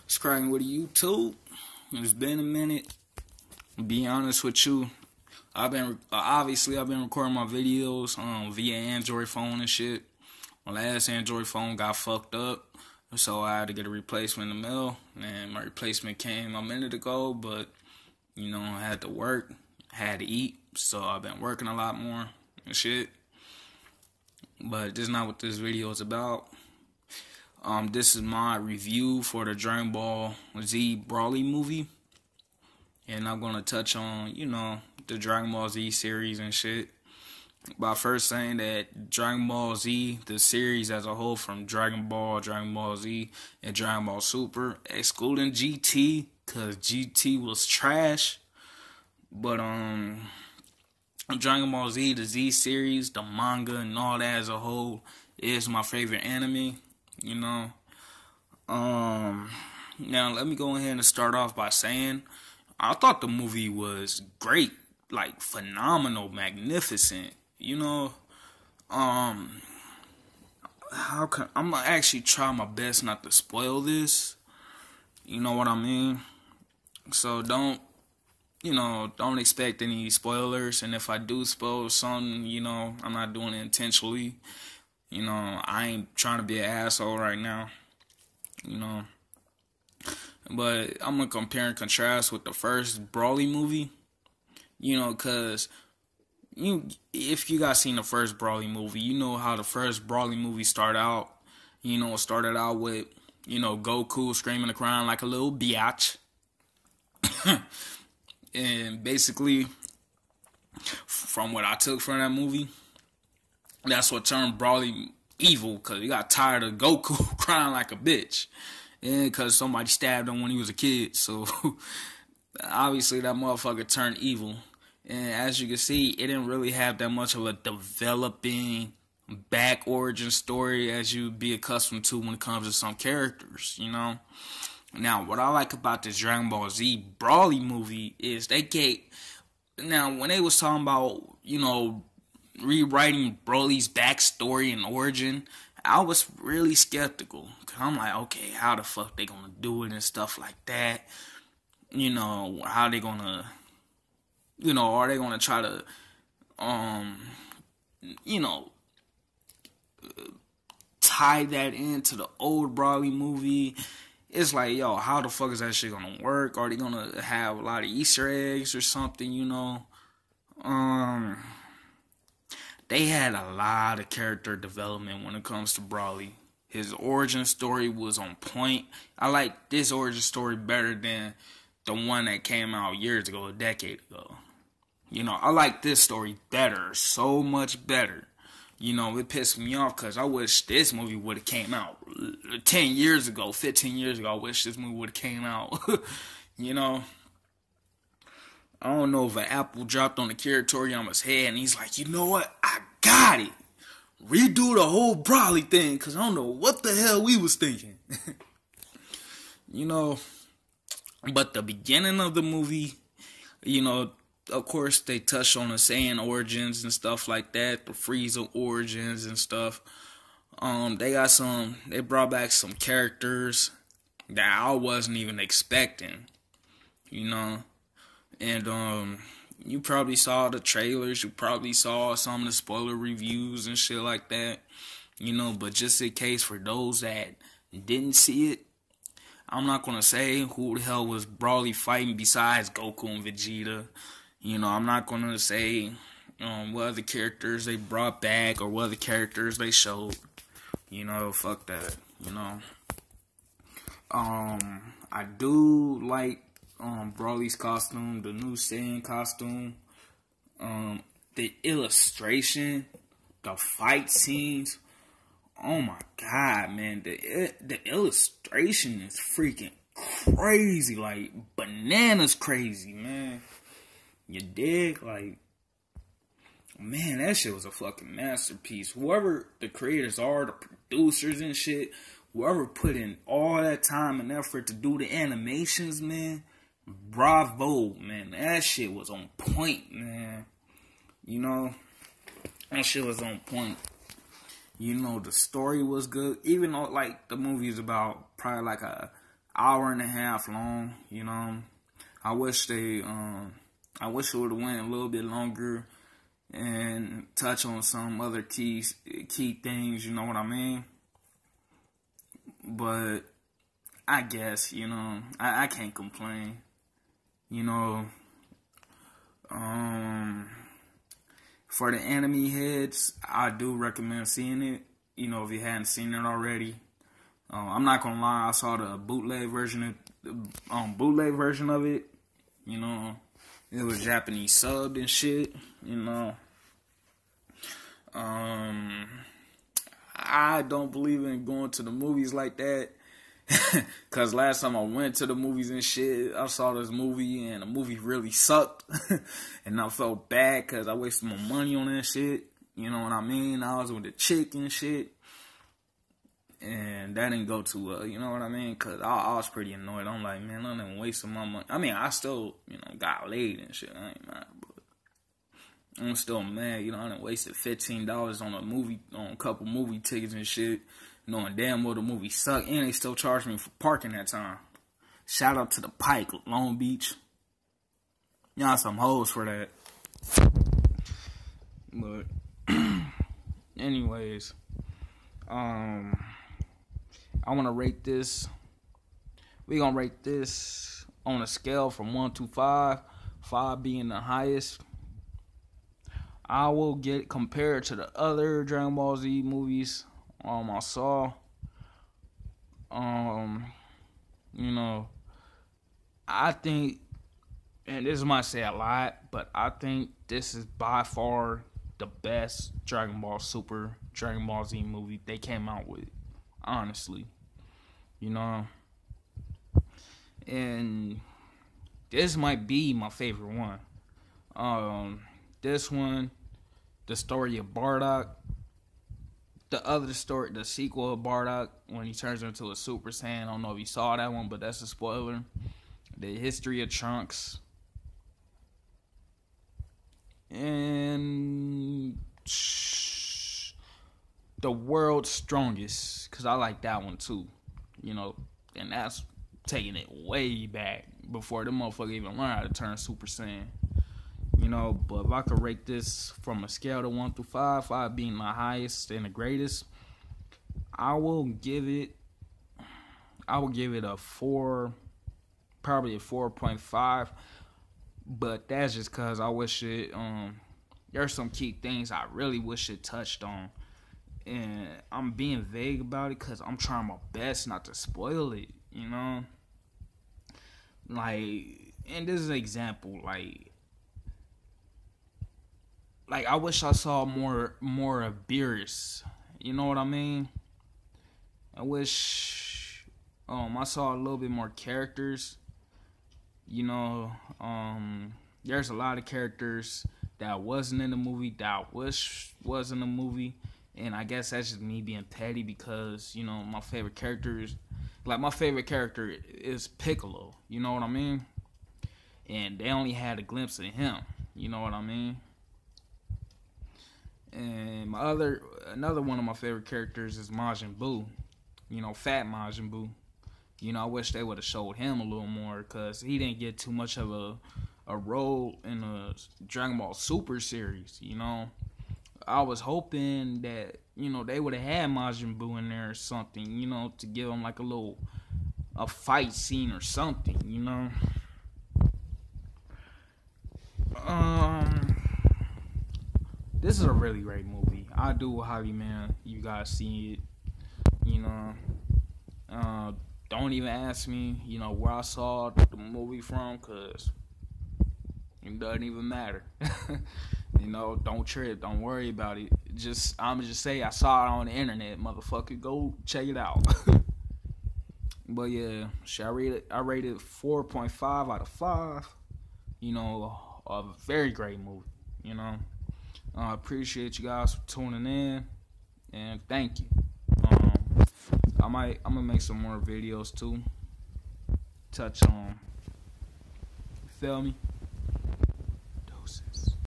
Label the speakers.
Speaker 1: Scrying with YouTube. It's been a minute. To be honest with you, I've been recording my videos via Android phone and shit. My last Android phone got fucked up, so I had to get a replacement in the mail. And my replacement came a minute ago, but I had to work, had to eat, so I've been working a lot more and shit. But this is not what this video is about. This is my review for the Dragon Ball Z Broly movie. And I'm going to touch on, the Dragon Ball Z series and shit. By first saying that Dragon Ball Z, the series as a whole from Dragon Ball Z, and Dragon Ball Super, excluding GT, because GT was trash. But, Dragon Ball Z, the Z series, the manga, and all that as a whole is my favorite anime. Now let me go ahead and start off by saying I thought the movie was great, like phenomenal, magnificent. I'm gonna actually try my best not to spoil this. You know what I mean? So don't expect any spoilers. And if I do spoil something, I'm not doing it intentionally. I ain't trying to be an asshole right now. But I'm gonna compare and contrast with the first Broly movie. Cause if you guys seen the first Broly movie, you know how the first Broly movie started out. It started out with, Goku screaming and crying like a little biatch. And basically, from what I took from that movie, that's what turned Broly evil, because he got tired of Goku crying like a bitch. And because somebody stabbed him when he was a kid. So, obviously that motherfucker turned evil. And as you can see, it didn't really have that much of a developing back origin story as you'd be accustomed to when it comes to some characters, Now, what I like about this Dragon Ball Z Broly movie is when they was talking about, rewriting Broly's backstory and origin, I was really skeptical. Cause I'm like, okay, how the fuck they gonna do it and stuff like that? How they gonna, are they gonna try to, tie that into the old Broly movie? It's like, yo, how the fuck is that shit gonna work? Are they gonna have a lot of Easter eggs or something, They had a lot of character development when it comes to Broly. His origin story was on point. I like this origin story better than the one that came out years ago, a decade ago. I like this story better, so much better. It pissed me off because I wish this movie would have came out 10 years ago, 15 years ago. I wish this movie would have came out. I don't know if an apple dropped on the Kiritoriyama's head and he's like, you know what? I got it. Redo the whole Broly thing, because I don't know what the hell we was thinking. But the beginning of the movie, of course they touched on the Saiyan origins and stuff like that, the Frieza origins and stuff. They brought back some characters that I wasn't even expecting, And, you probably saw the trailers, you probably saw some of the spoiler reviews and shit like that, but just in case for those that didn't see it, I'm not gonna say who the hell was Broly fighting besides Goku and Vegeta. I'm not gonna say, what other characters they brought back or what other characters they showed. Fuck that, I do like Broly's costume, the new Saiyan costume, the illustration, the fight scenes. Oh my god, man, the illustration is freaking crazy, like bananas crazy, man. You dig? Like, man, that shit was a fucking masterpiece. Whoever the creators are, the producers and shit, whoever put in all that time and effort to do the animations, man, bravo, man. That shit was on point, man. That shit was on point. The story was good. Even though, like, the movie is about probably like a hour and a half long. You know, I wish it would have went a little bit longer and touch on some other key things. You know what I mean? But I guess, you know, I can't complain. You know, for the anime heads, I do recommend seeing it. You know, if you hadn't seen it already. I'm not gonna lie, I saw the bootleg version of it. You know, it was Japanese subbed and shit. You know, I don't believe in going to the movies like that. Cause last time I went to the movies and shit, I saw this movie and the movie really sucked. And I felt bad cause I wasted my money on that shit. You know what I mean? I was with the chick and shit. And that didn't go too well, you know what I mean? Cause I was pretty annoyed. I'm like, man, I done wasted my money. I mean, I still, you know, got laid and shit. I ain't mad, but I'm still mad. You know, I done wasted $15 on a couple movie tickets and shit, knowing damn well the movie sucked, and they still charged me for parking that time. Shout out to the Pike, Long Beach. Y'all some hoes for that. But anyways, I want to rate this. We're going to rate this on a scale from 1 to 5. 5 being the highest. I will get compared to the other Dragon Ball Z movies I saw. You know, I think, and this might say a lot, but I think this is by far the best Dragon Ball Super, Dragon Ball Z movie they came out with. Honestly. You know, and this might be my favorite one. This one, the story of Bardock, the other story, the sequel of Bardock, when he turns into a Super Saiyan. I don't know if you saw that one, but that's a spoiler. The history of Trunks. And the world's strongest, because I like that one too. You know, and that's taking it way back before the motherfucker even learned how to turn Super Saiyan. You know, but if I could rate this from a scale of 1 through 5, 5 being my highest and the greatest, I will give it a 4, probably a 4.5. But that's just cause I wish it there's some key things I really wish it touched on. And I'm being vague about it because I'm trying my best not to spoil it, you know? Like, and this is an example, like I wish I saw more of Beerus. You know what I mean? I wish I saw a little bit more characters. You know, there's a lot of characters that wasn't in the movie that I wish was in the movie. And I guess that's just me being petty because, you know, my favorite character is Piccolo. You know what I mean? And they only had a glimpse of him. You know what I mean? And another one of my favorite characters is Majin Buu. You know, Fat Majin Buu. You know, I wish they would have showed him a little more because he didn't get too much of a role in the Dragon Ball Super series, you know. I was hoping that, you know, they would have had Majin Buu in there or something, you know, to give him like a fight scene or something, you know. This is a really great movie. I do highly, man, you guys see it, you know. Don't even ask me, you know, where I saw the movie from, because it doesn't even matter. You know, don't trip, don't worry about it. I'm just say I saw it on the internet, motherfucker. Go check it out. But yeah, I rate it 4.5 out of 5. You know, a very great movie. You know, I appreciate you guys for tuning in, and thank you. I'm gonna make some more videos too. Touch on, feel me?